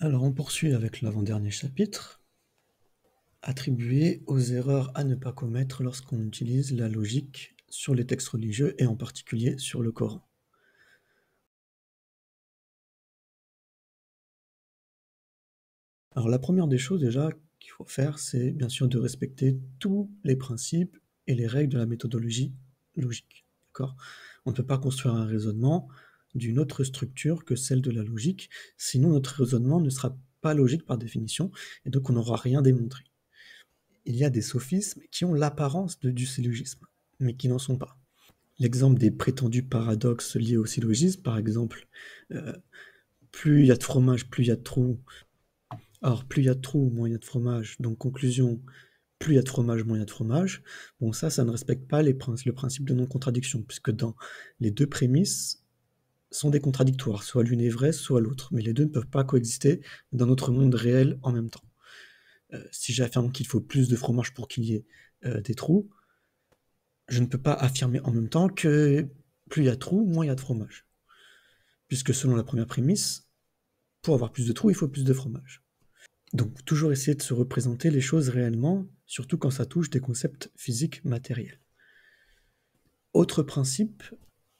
Alors on poursuit avec l'avant-dernier chapitre, attribué aux erreurs à ne pas commettre lorsqu'on utilise la logique sur les textes religieux et en particulier sur le Coran. Alors la première des choses déjà qu'il faut faire, c'est bien sûr de respecter tous les principes et les règles de la méthodologie logique. D'accord ? On ne peut pas construire un raisonnement d'une autre structure que celle de la logique, sinon notre raisonnement ne sera pas logique par définition, et donc on n'aura rien démontré. Il y a des sophismes qui ont l'apparence du syllogisme, mais qui n'en sont pas. L'exemple des prétendus paradoxes liés au syllogisme, par exemple, plus il y a de fromage, plus il y a de trous. Or, plus il y a de trous, moins il y a de fromage. Donc, conclusion, plus il y a de fromage, moins il y a de fromage. Bon, ça ne respecte pas le principe de non-contradiction, puisque dans les deux prémices sont des contradictoires. Soit l'une est vraie, soit l'autre. Mais les deux ne peuvent pas coexister dans notre monde réel en même temps. Si j'affirme qu'il faut plus de fromage pour qu'il y ait des trous, je ne peux pas affirmer en même temps que plus il y a de trous, moins il y a de fromage. Puisque selon la première prémisse, pour avoir plus de trous, il faut plus de fromage. Donc toujours essayer de se représenter les choses réellement, surtout quand ça touche des concepts physiques matériels. Autre principe,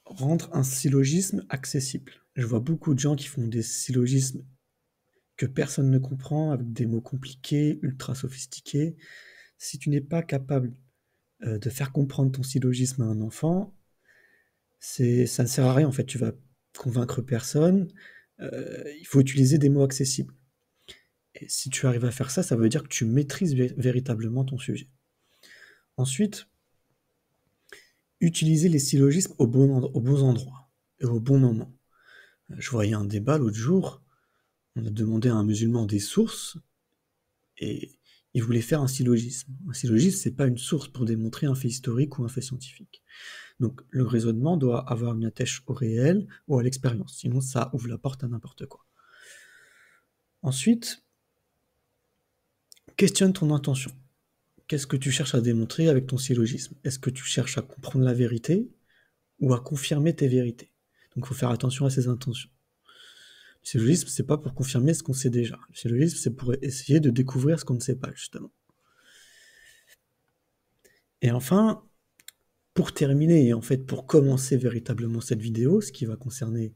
rendre un syllogisme accessible. Je vois beaucoup de gens qui font des syllogismes que personne ne comprend, avec des mots compliqués, ultra sophistiqués. Si tu n'es pas capable de faire comprendre ton syllogisme à un enfant, ça ne sert à rien en fait, tu vas convaincre personne, il faut utiliser des mots accessibles. Et si tu arrives à faire ça, ça veut dire que tu maîtrises véritablement ton sujet. Ensuite, utiliser les syllogismes aux bons endroits et au bon moment. Je voyais un débat l'autre jour, on a demandé à un musulman des sources, et il voulait faire un syllogisme. Un syllogisme, c'est pas une source pour démontrer un fait historique ou un fait scientifique. Donc le raisonnement doit avoir une attache au réel ou à l'expérience, sinon ça ouvre la porte à n'importe quoi. Ensuite, questionne ton intention. Qu'est-ce que tu cherches à démontrer avec ton syllogisme? Est-ce que tu cherches à comprendre la vérité ou à confirmer tes vérités? Donc il faut faire attention à ses intentions. Le syllogisme, c'est pas pour confirmer ce qu'on sait déjà. Le syllogisme, c'est pour essayer de découvrir ce qu'on ne sait pas, justement. Et enfin, pour terminer, et en fait pour commencer véritablement cette vidéo, ce qui va concerner,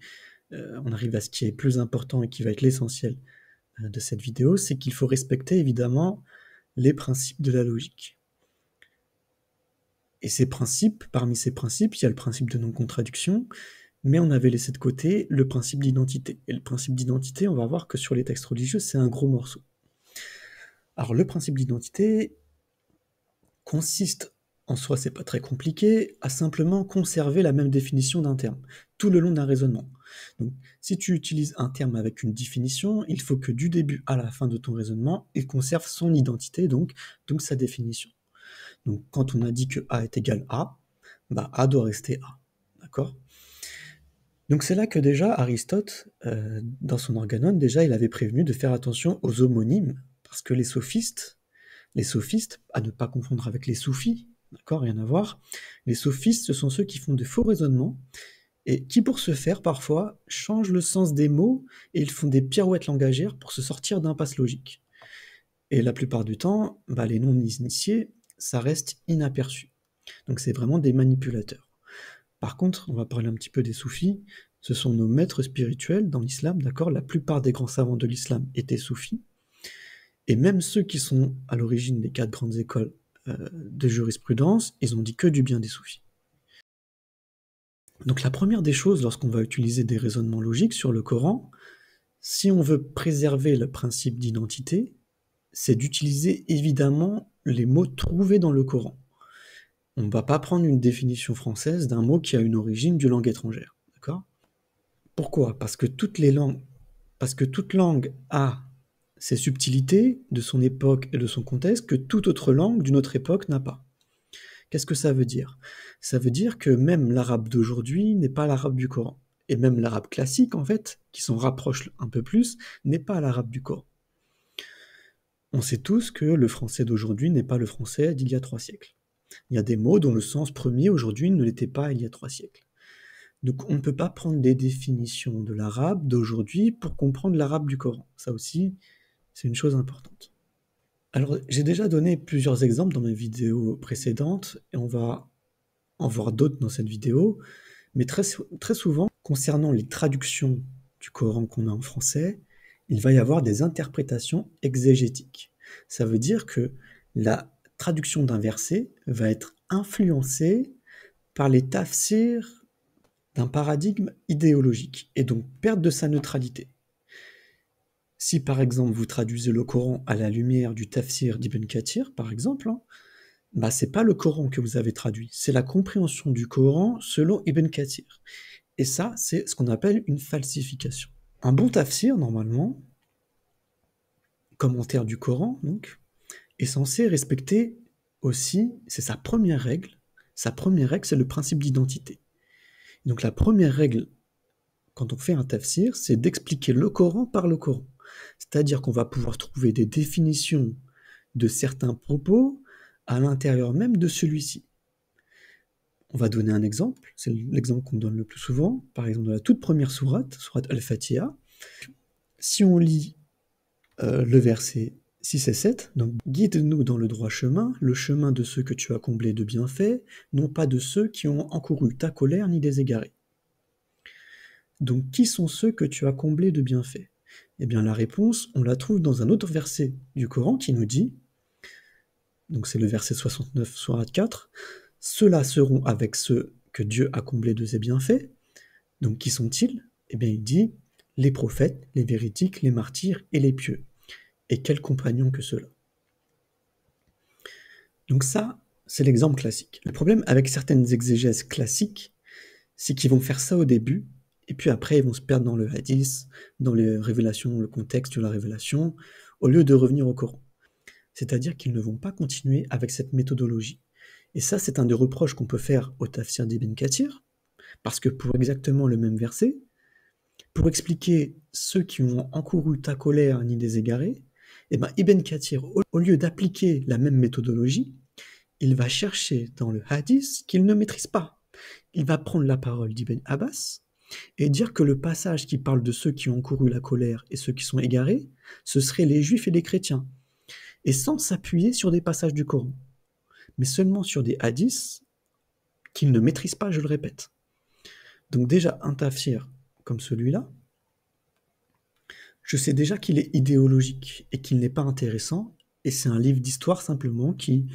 on arrive à ce qui est plus important et qui va être l'essentiel de cette vidéo, c'est qu'il faut respecter évidemment les principes de la logique. Et ces principes, parmi ces principes, il y a le principe de non-contradiction, mais on avait laissé de côté le principe d'identité. Et le principe d'identité, on va voir que sur les textes religieux, c'est un gros morceau. Alors le principe d'identité consiste, en soi c'est pas très compliqué, à simplement conserver la même définition d'un terme, tout le long d'un raisonnement. Donc si tu utilises un terme avec une définition, il faut que du début à la fin de ton raisonnement, il conserve son identité, donc sa définition. Donc quand on a dit que A est égal à, bah A doit rester A, d'accord ? Donc c'est là que déjà Aristote, dans son Organon, déjà il avait prévenu de faire attention aux homonymes, parce que les sophistes, à ne pas confondre avec les soufis, d'accord, rien à voir, les sophistes ce sont ceux qui font de faux raisonnements, et qui pour ce faire parfois changent le sens des mots, et ils font des pirouettes langagières pour se sortir d'impasses logiques. Et la plupart du temps, les non-initiés, ça reste inaperçu. Donc c'est vraiment des manipulateurs. Par contre, on va parler un petit peu des soufis. Ce sont nos maîtres spirituels dans l'islam, d'accord ? La plupart des grands savants de l'islam étaient soufis. Et même ceux qui sont à l'origine des 4 grandes écoles de jurisprudence, ils ont dit que du bien des soufis. Donc la première des choses, lorsqu'on va utiliser des raisonnements logiques sur le Coran, si on veut préserver le principe d'identité, c'est d'utiliser évidemment les mots trouvés dans le Coran. On ne va pas prendre une définition française d'un mot qui a une origine d'une langue étrangère, d'accord ? Pourquoi ? Parce que toute langue a ses subtilités de son époque et de son contexte que toute autre langue d'une autre époque n'a pas. Qu'est-ce que ça veut dire ? Ça veut dire que même l'arabe d'aujourd'hui n'est pas l'arabe du Coran. Et même l'arabe classique, en fait, qui s'en rapproche un peu plus, n'est pas l'arabe du Coran. On sait tous que le français d'aujourd'hui n'est pas le français d'il y a 3 siècles. Il y a des mots dont le sens premier aujourd'hui ne l'était pas il y a 3 siècles. Donc on ne peut pas prendre des définitions de l'arabe d'aujourd'hui pour comprendre l'arabe du Coran. Ça aussi, c'est une chose importante. Alors j'ai déjà donné plusieurs exemples dans mes vidéos précédentes, et on va en voir d'autres dans cette vidéo, mais très souvent, concernant les traductions du Coran qu'on a en français, il va y avoir des interprétations exégétiques. Ça veut dire que la traduction d'un verset va être influencée par les tafsirs d'un paradigme idéologique, et donc perte de sa neutralité. Si par exemple vous traduisez le Coran à la lumière du tafsir d'Ibn Kathir, par exemple, bah c'est pas le Coran que vous avez traduit, c'est la compréhension du Coran selon Ibn Kathir. Et ça, c'est ce qu'on appelle une falsification. Un bon tafsir, normalement, commentaire du Coran, donc, est censé respecter aussi, c'est sa première règle. Sa première règle, c'est le principe d'identité. Donc la première règle, quand on fait un tafsir, c'est d'expliquer le Coran par le Coran. C'est-à-dire qu'on va pouvoir trouver des définitions de certains propos à l'intérieur même de celui-ci. On va donner un exemple, c'est l'exemple qu'on donne le plus souvent, par exemple dans la toute première sourate, sourate Al-Fatiha. Si on lit le verset 6 et 7, donc guide-nous dans le droit chemin, le chemin de ceux que tu as comblés de bienfaits, non pas de ceux qui ont encouru ta colère ni des égarés. Donc qui sont ceux que tu as comblés de bienfaits? Eh bien la réponse, on la trouve dans un autre verset du Coran qui nous dit, donc c'est le verset 69, sourate 4, ceux-là seront avec ceux que Dieu a comblés de ses bienfaits. Donc qui sont-ils? Eh bien il dit, les prophètes, les véridiques, les martyrs et les pieux. Et quels compagnons que ceux-là. Donc ça, c'est l'exemple classique. Le problème avec certaines exégèses classiques, c'est qu'ils vont faire ça au début, et puis après ils vont se perdre dans le hadith, dans les révélations, le contexte de la révélation, au lieu de revenir au Coran. C'est-à-dire qu'ils ne vont pas continuer avec cette méthodologie. Et ça, c'est un des reproches qu'on peut faire au tafsir d'Ibn Kathir, parce que pour exactement le même verset, pour expliquer ceux qui ont encouru ta colère ni des égarés, eh ben Ibn Kathir, au lieu d'appliquer la même méthodologie, il va chercher dans le hadith qu'il ne maîtrise pas. Il va prendre la parole d'Ibn Abbas et dire que le passage qui parle de ceux qui ont encouru la colère et ceux qui sont égarés, ce seraient les juifs et les chrétiens. Et sans s'appuyer sur des passages du Coran, mais seulement sur des hadiths qu'il ne maîtrise pas, je le répète. Donc déjà, un tafsir comme celui-là, je sais déjà qu'il est idéologique et qu'il n'est pas intéressant, et c'est un livre d'histoire simplement qui,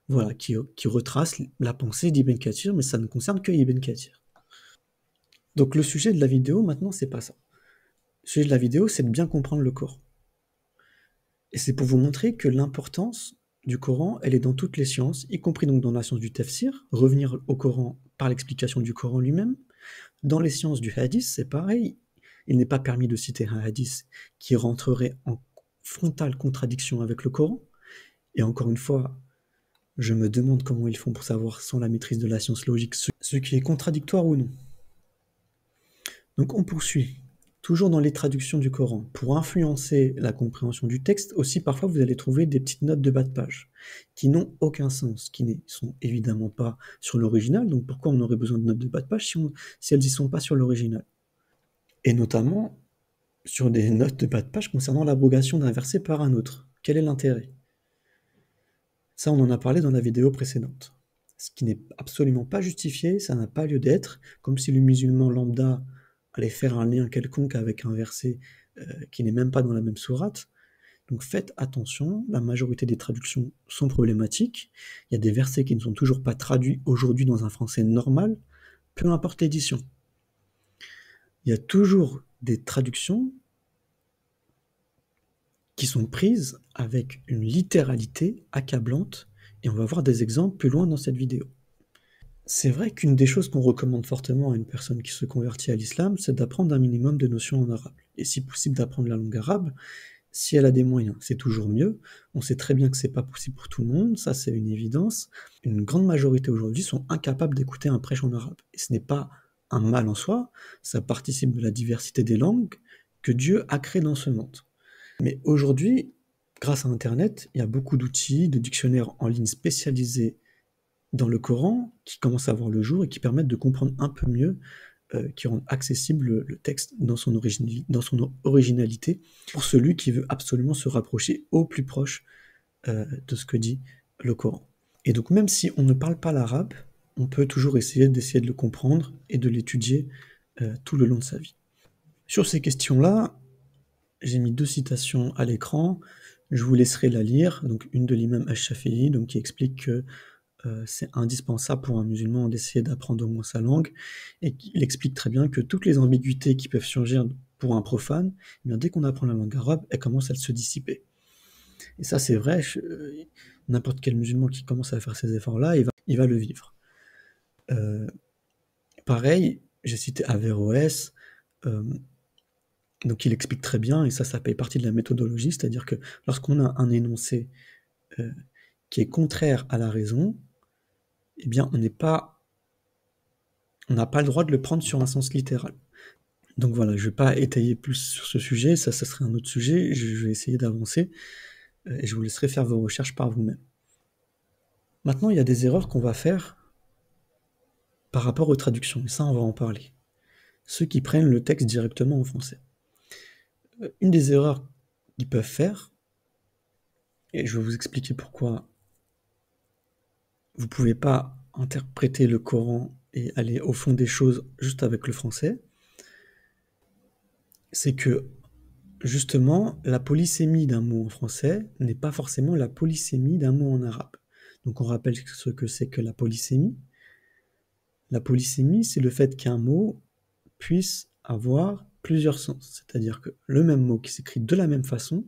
voilà, qui retrace la pensée d'Ibn Kathir, mais ça ne concerne que Ibn Kathir. Donc le sujet de la vidéo maintenant, c'est pas ça. Le sujet de la vidéo, c'est de bien comprendre le Coran. Et c'est pour vous montrer que l'importance du Coran, elle est dans toutes les sciences, y compris donc dans la science du tafsir, revenir au Coran par l'explication du Coran lui-même. Dans les sciences du hadith, c'est pareil. Il n'est pas permis de citer un hadith qui rentrerait en frontale contradiction avec le Coran. Et encore une fois, je me demande comment ils font pour savoir, sans la maîtrise de la science logique, ce qui est contradictoire ou non. Donc on poursuit. Toujours dans les traductions du Coran, pour influencer la compréhension du texte, aussi parfois vous allez trouver des petites notes de bas de page qui n'ont aucun sens, qui ne sont évidemment pas sur l'original, donc pourquoi on aurait besoin de notes de bas de page si elles n'y sont pas sur l'original? Et notamment sur des notes de bas de page concernant l'abrogation d'un verset par un autre. Quel est l'intérêt? Ça, on en a parlé dans la vidéo précédente. Ce qui n'est absolument pas justifié, ça n'a pas lieu d'être, comme si le musulman lambda allait faire un lien quelconque avec un verset qui n'est même pas dans la même sourate. Donc faites attention, la majorité des traductions sont problématiques. Il y a des versets qui ne sont toujours pas traduits aujourd'hui dans un français normal, peu importe l'édition. Il y a toujours des traductions qui sont prises avec une littéralité accablante, et on va voir des exemples plus loin dans cette vidéo. C'est vrai qu'une des choses qu'on recommande fortement à une personne qui se convertit à l'islam, c'est d'apprendre un minimum de notions en arabe, et si possible d'apprendre la langue arabe, si elle a des moyens, c'est toujours mieux. On sait très bien que c'est pas possible pour tout le monde, ça c'est une évidence. Une grande majorité aujourd'hui sont incapables d'écouter un prêche en arabe, et ce n'est pas un mal en soi, ça participe de la diversité des langues que Dieu a créé dans ce monde. Mais aujourd'hui, grâce à Internet, il y a beaucoup d'outils, de dictionnaires en ligne spécialisés dans le Coran qui commencent à voir le jour et qui permettent de comprendre un peu mieux, qui rendent accessible le texte dans son originalité, pour celui qui veut absolument se rapprocher au plus proche de ce que dit le Coran. Et donc même si on ne parle pas l'arabe, on peut toujours essayer de le comprendre et de l'étudier tout le long de sa vie. Sur ces questions-là, j'ai mis 2 citations à l'écran, je vous laisserai la lire, donc une de l'imam Ash-Shafi'i, donc qui explique que c'est indispensable pour un musulman d'essayer d'apprendre au moins sa langue, et il explique très bien que toutes les ambiguïtés qui peuvent surgir pour un profane, eh bien, dès qu'on apprend la langue arabe, elles commencent à se dissiper. Et ça c'est vrai, n'importe quel musulman qui commence à faire ces efforts-là, il va le vivre. Pareil, j'ai cité Averroès, donc il explique très bien, et ça fait partie de la méthodologie, c'est-à-dire que lorsqu'on a un énoncé qui est contraire à la raison, eh bien on n'a pas le droit de le prendre sur un sens littéral. Donc voilà, je ne vais pas étayer plus sur ce sujet, ça serait un autre sujet, je vais essayer d'avancer, et je vous laisserai faire vos recherches par vous-même. Maintenant, il y a des erreurs qu'on va faire par rapport aux traductions, et ça on va en parler. Ceux qui prennent le texte directement en français. Une des erreurs qu'ils peuvent faire, et je vais vous expliquer pourquoi vous ne pouvez pas interpréter le Coran et aller au fond des choses juste avec le français, c'est que justement, la polysémie d'un mot en français n'est pas forcément la polysémie d'un mot en arabe. Donc on rappelle ce que c'est que la polysémie. La polysémie, c'est le fait qu'un mot puisse avoir plusieurs sens. C'est-à-dire que le même mot qui s'écrit de la même façon,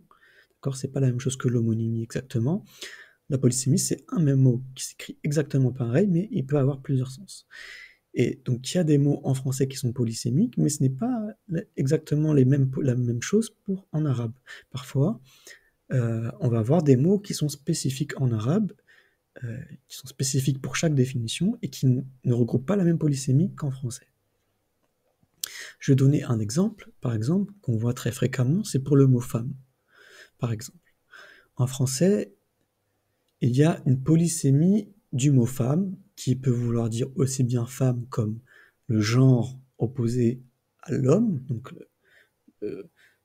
d'accord, c'est pas la même chose que l'homonymie exactement. La polysémie, c'est un même mot qui s'écrit exactement pareil, mais il peut avoir plusieurs sens. Et donc il y a des mots en français qui sont polysémiques, mais ce n'est pas exactement la même chose en arabe. Parfois, on va avoir des mots qui sont spécifiques en arabe, qui sont spécifiques pour chaque définition, et qui ne regroupent pas la même polysémie qu'en français. Je vais donner un exemple, par exemple, qu'on voit très fréquemment, c'est pour le mot femme. Par exemple, en français, il y a une polysémie du mot femme, qui peut vouloir dire aussi bien femme comme le genre opposé à l'homme, donc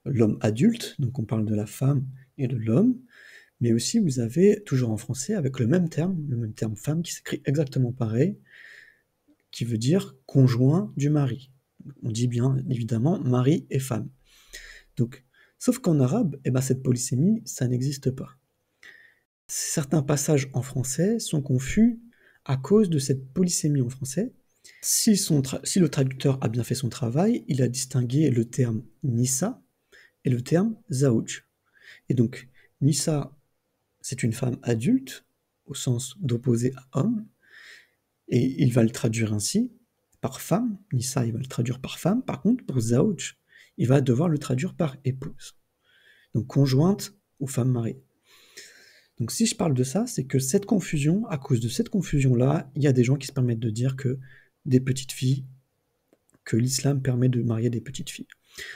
l'homme adulte, donc on parle de la femme et de l'homme, mais aussi vous avez, toujours en français, avec le même terme femme, qui s'écrit exactement pareil, qui veut dire conjoint du mari. On dit bien évidemment mari et femme. Donc, sauf qu'en arabe, eh ben, cette polysémie, ça n'existe pas. Certains passages en français sont confus à cause de cette polysémie en français. Si le traducteur a bien fait son travail, il a distingué le terme Nissa et le terme Zaouj. Et donc, Nissa, c'est une femme adulte, au sens d'opposé à homme, et il va le traduire ainsi, par femme. Nissa, il va le traduire par femme. Par contre, pour Zaouj, il va devoir le traduire par épouse. Donc, conjointe ou femme mariée. Donc si je parle de ça, c'est que cette confusion, à cause de cette confusion-là, il y a des gens qui se permettent de dire que des petites filles, que l'islam permet de marier des petites filles.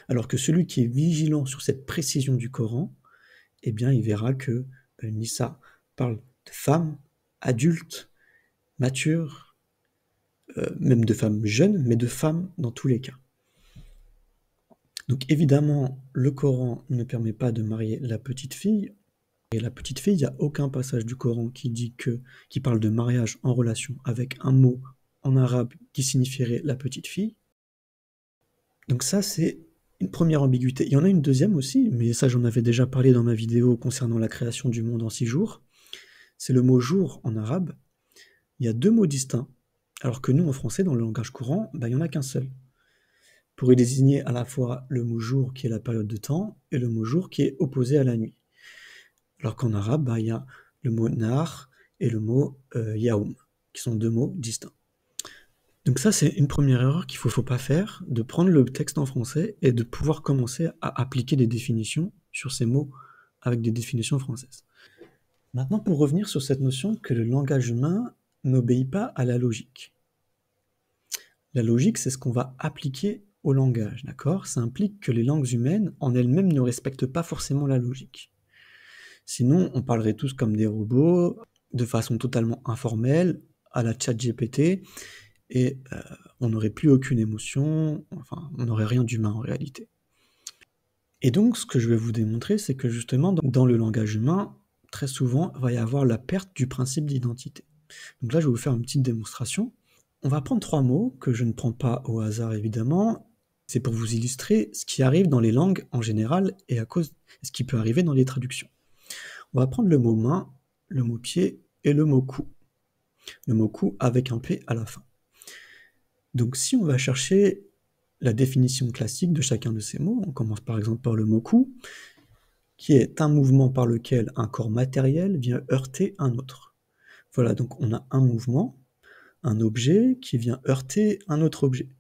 Alors que celui qui est vigilant sur cette précision du Coran, eh bien il verra que Nissa parle de femmes adultes, matures, même de femmes jeunes, mais de femmes dans tous les cas. Donc évidemment, le Coran ne permet pas de marier la petite fille. Et la petite fille, il n'y a aucun passage du Coran qui parle de mariage en relation avec un mot en arabe qui signifierait la petite fille. Donc ça, c'est une première ambiguïté. Il y en a une deuxième aussi, mais ça j'en avais déjà parlé dans ma vidéo concernant la création du monde en 6 jours. C'est le mot jour en arabe. Il y a 2 mots distincts, alors que nous en français, dans le langage courant, il n'y en a qu'un seul. Pour y désigner à la fois le mot jour qui est la période de temps et le mot jour qui est opposé à la nuit. Alors qu'en arabe, il y a le mot nar et le mot yaoum, qui sont 2 mots distincts. Donc ça, c'est une première erreur qu'il ne faut pas faire, de prendre le texte en français et de pouvoir commencer à appliquer des définitions sur ces mots avec des définitions françaises. Maintenant, pour revenir sur cette notion que le langage humain n'obéit pas à la logique. La logique, c'est ce qu'on va appliquer au langage, d'accord ? Ça implique que les langues humaines, en elles-mêmes, ne respectent pas forcément la logique. Sinon, on parlerait tous comme des robots, de façon totalement informelle, à la ChatGPT et on n'aurait plus aucune émotion, enfin, on n'aurait rien d'humain en réalité. Et donc, ce que je vais vous démontrer, c'est que justement, dans le langage humain, très souvent, il va y avoir la perte du principe d'identité. Donc là, je vais vous faire une petite démonstration. On va prendre 3 mots que je ne prends pas au hasard, évidemment. C'est pour vous illustrer ce qui arrive dans les langues en général et à cause de ce qui peut arriver dans les traductions. On va prendre le mot main, le mot pied et le mot cou. Le mot cou avec un P à la fin. Donc si on va chercher la définition classique de chacun de ces mots, on commence par exemple par le mot cou, qui est un mouvement par lequel un corps matériel vient heurter un autre. Voilà, donc on a un mouvement, un objet qui vient heurter un autre objet.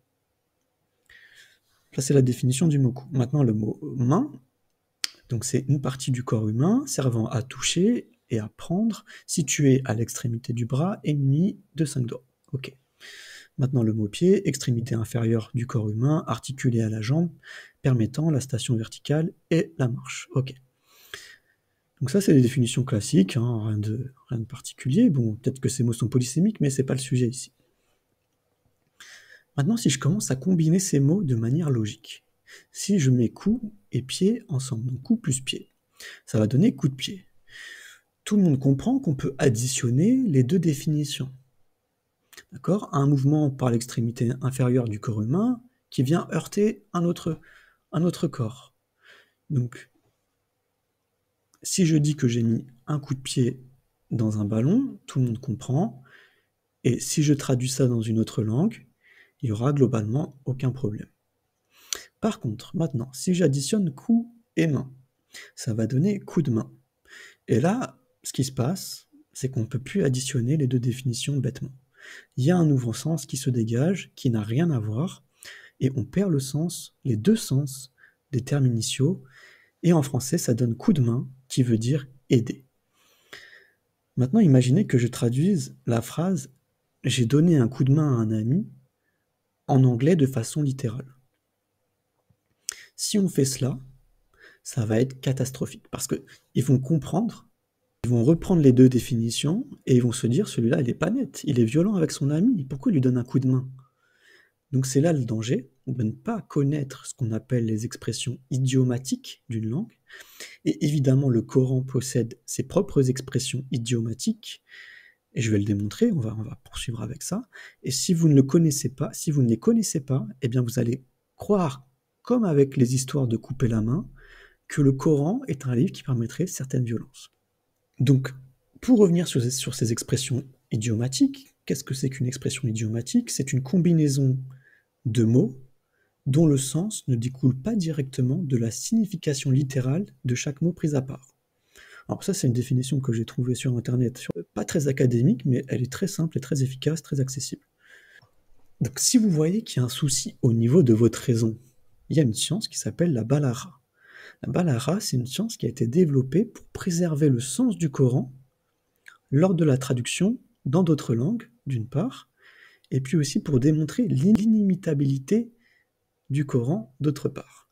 Ça, c'est la définition du mot cou. Maintenant, le mot main, donc c'est une partie du corps humain servant à toucher et à prendre, située à l'extrémité du bras et munie de 5 doigts. Ok. Maintenant, le mot pied, extrémité inférieure du corps humain, articulée à la jambe, permettant la station verticale et la marche. Ok. Donc ça, c'est des définitions classiques, hein, rien de particulier. Bon, peut-être que ces mots sont polysémiques, mais c'est pas le sujet ici. Maintenant, si je commence à combiner ces mots de manière logique, si je mets cou et pied ensemble, donc cou plus pied, ça va donner coup de pied. Tout le monde comprend qu'on peut additionner les deux définitions. D'accord ? Un mouvement par l'extrémité inférieure du corps humain qui vient heurter un autre corps. Donc, si je dis que j'ai mis un coup de pied dans un ballon, tout le monde comprend. Et si je traduis ça dans une autre langue, il n'y aura globalement aucun problème. Par contre, maintenant, si j'additionne coup et main, ça va donner coup de main. Et là, ce qui se passe, c'est qu'on ne peut plus additionner les deux définitions bêtement. Il y a un nouveau sens qui se dégage, qui n'a rien à voir, et on perd le sens, les deux sens des termes initiaux, et en français, ça donne coup de main, qui veut dire aider. Maintenant, imaginez que je traduise la phrase « j'ai donné un coup de main à un ami » en anglais de façon littérale. Si on fait cela, ça va être catastrophique, parce qu'ils vont comprendre, ils vont reprendre les deux définitions, et ils vont se dire, celui-là, il n'est pas net, il est violent avec son ami, pourquoi il lui donne un coup de main ? Donc c'est là le danger, de ne pas connaître ce qu'on appelle les expressions idiomatiques d'une langue, et évidemment le Coran possède ses propres expressions idiomatiques, et je vais le démontrer, on va poursuivre avec ça, et si vous ne le connaissez pas, si vous ne les connaissez pas, eh bien vous allez croire, comme avec les histoires de couper la main, que le Coran est un livre qui permettrait certaines violences. Donc, pour revenir sur ces expressions idiomatiques, qu'est-ce que c'est qu'une expression idiomatique ? C'est une combinaison de mots dont le sens ne découle pas directement de la signification littérale de chaque mot pris à part. Alors ça, c'est une définition que j'ai trouvée sur Internet, pas très académique, mais elle est très simple et très efficace, très accessible. Donc si vous voyez qu'il y a un souci au niveau de votre raison, il y a une science qui s'appelle la balagha. La balagha, c'est une science qui a été développée pour préserver le sens du Coran lors de la traduction dans d'autres langues, d'une part, et puis aussi pour démontrer l'inimitabilité du Coran, d'autre part.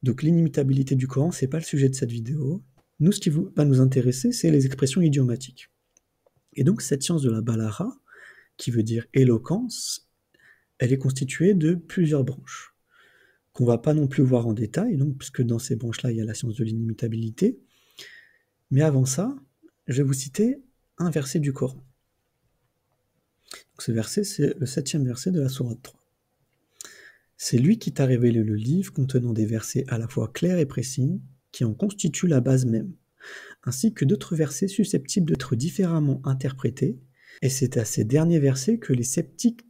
Donc l'inimitabilité du Coran, c'est pas le sujet de cette vidéo. Nous, ce qui va nous intéresser, c'est les expressions idiomatiques. Et donc cette science de la balagha, qui veut dire éloquence, elle est constituée de plusieurs branches, qu'on ne va pas non plus voir en détail, donc, puisque dans ces branches-là, il y a la science de l'inimitabilité. Mais avant ça, je vais vous citer un verset du Coran. Donc, ce verset, c'est le 7e verset de la sourate 3. C'est lui qui t'a révélé le livre contenant des versets à la fois clairs et précis, qui en constituent la base même, ainsi que d'autres versets susceptibles d'être différemment interprétés, et c'est à ces derniers versets que les sceptiques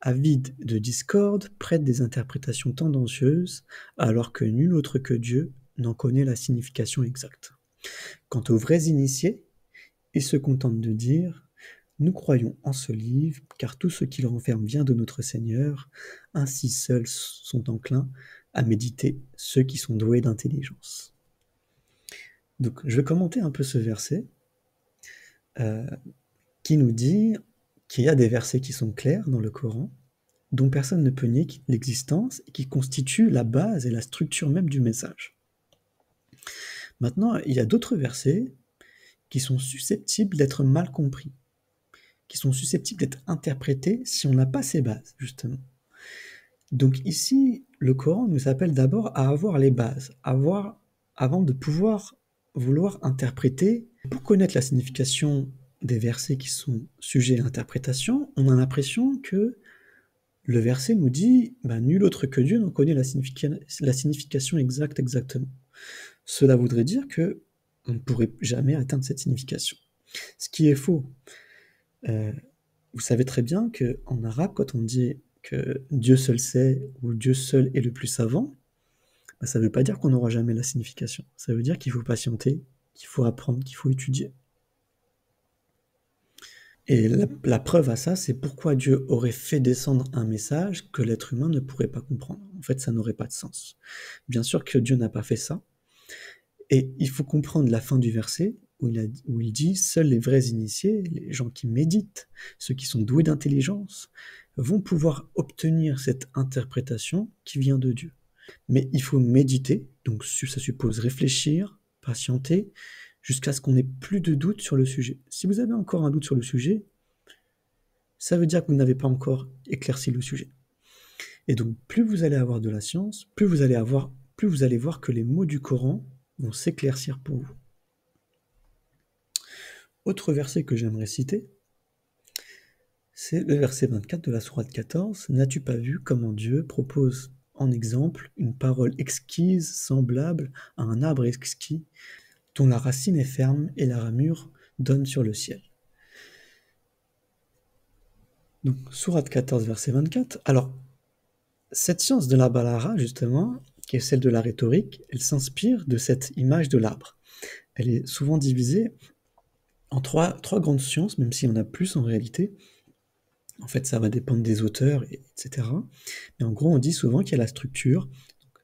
avides de discorde prêtent des interprétations tendancieuses, alors que nul autre que Dieu n'en connaît la signification exacte. Quant aux vrais initiés, ils se contentent de dire « Nous croyons en ce livre, car tout ce qu'il renferme vient de notre Seigneur, ainsi seuls sont enclins à méditer ceux qui sont doués d'intelligence. » Donc je vais commenter un peu ce verset qui nous dit qu'il y a des versets qui sont clairs dans le Coran, dont personne ne peut nier l'existence et qui constituent la base et la structure même du message. Maintenant, il y a d'autres versets qui sont susceptibles d'être mal compris, qui sont susceptibles d'être interprétées si on n'a pas ces bases, justement. Donc ici, le Coran nous appelle d'abord à avoir les bases, avant de pouvoir vouloir interpréter. Pour connaître la signification des versets qui sont sujets à interprétation, on a l'impression que le verset nous dit nul autre que Dieu n'en connaît la signification exacte exactement. Cela voudrait dire que on ne pourrait jamais atteindre cette signification. Ce qui est faux. Vous savez très bien qu'en arabe, quand on dit que Dieu seul sait ou Dieu seul est le plus savant, ça ne veut pas dire qu'on n'aura jamais la signification. Ça veut dire qu'il faut patienter, qu'il faut apprendre, qu'il faut étudier. Et la preuve à ça, c'est pourquoi Dieu aurait fait descendre un message que l'être humain ne pourrait pas comprendre. En fait, ça n'aurait pas de sens. Bien sûr que Dieu n'a pas fait ça. Et il faut comprendre la fin du verset où il dit « Seuls les vrais initiés, les gens qui méditent, ceux qui sont doués d'intelligence, vont pouvoir obtenir cette interprétation qui vient de Dieu. » Mais il faut méditer, donc ça suppose réfléchir, patienter, jusqu'à ce qu'on n'ait plus de doute sur le sujet. Si vous avez encore un doute sur le sujet, ça veut dire que vous n'avez pas encore éclairci le sujet. Et donc, plus vous allez avoir de la science, plus vous allez voir que les mots du Coran vont s'éclaircir pour vous. Autre verset que j'aimerais citer, c'est le verset 24 de la sourate 14. « N'as-tu pas vu comment Dieu propose en exemple une parole exquise, semblable à un arbre exquis, dont la racine est ferme et la ramure donne sur le ciel. » Donc, sourate 14, verset 24. Alors, cette science de la balara, justement, qui est celle de la rhétorique, elle s'inspire de cette image de l'arbre. Elle est souvent divisée en trois grandes sciences, même s'il y en a plus en réalité. En fait, ça va dépendre des auteurs, etc. Mais en gros, on dit souvent qu'il y a la structure,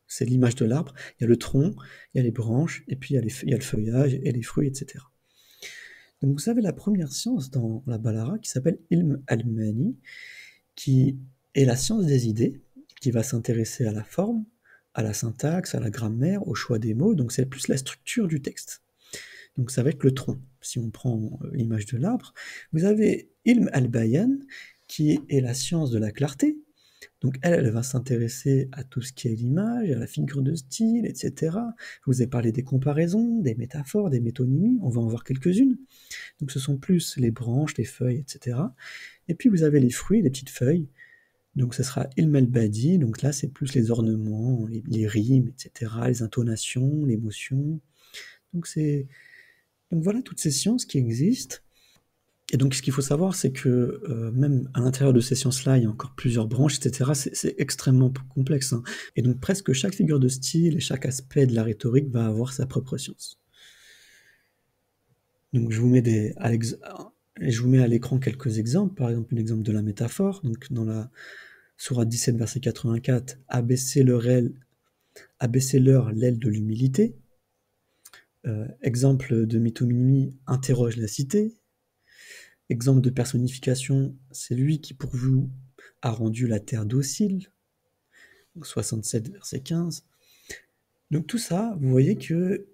c'est l'image de l'arbre, il y a le tronc, il y a les branches, et puis il y a le feuillage et les fruits, etc. Donc vous savez, la première science dans la balara, qui s'appelle Ilm al-Mani, qui est la science des idées, qui va s'intéresser à la forme, à la syntaxe, à la grammaire, au choix des mots, donc c'est plus la structure du texte. Donc ça va être le tronc. Si on prend l'image de l'arbre, vous avez Ilm al-Bayan, qui est la science de la clarté. Donc elle va s'intéresser à tout ce qui est l'image, à la figure de style, etc. Je vous ai parlé des comparaisons, des métaphores, des métonymies, on va en voir quelques-unes. Donc ce sont plus les branches, les feuilles, etc. Et puis vous avez les fruits, les petites feuilles. Donc ce sera Ilm al-Badi, donc là c'est plus les ornements, les rimes, etc., les intonations, l'émotion. Donc voilà toutes ces sciences qui existent. Et donc ce qu'il faut savoir, c'est que même à l'intérieur de ces sciences-là, il y a encore plusieurs branches, etc. C'est extrêmement complexe. Hein. Et donc presque chaque figure de style et chaque aspect de la rhétorique va avoir sa propre science. Donc je vous mets à l'écran quelques exemples. Par exemple, un exemple de la métaphore. Donc dans la sourate 17, verset 84, « Abaissez-leur l'aile de l'humilité ». Exemple de métonymie, « Interroge la cité ». Exemple de personnification, c'est lui qui pour vous a rendu la terre docile. 67, verset 15. Donc tout ça, vous voyez que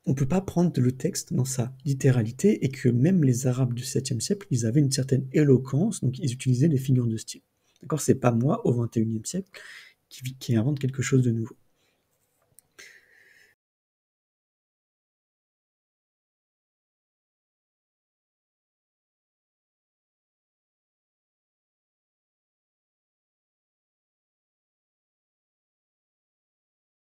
on ne peut pas prendre le texte dans sa littéralité et que même les Arabes du 7e siècle, ils avaient une certaine éloquence, donc ils utilisaient les figures de style. D'accord, c'est pas moi, au 21e siècle, qui invente quelque chose de nouveau.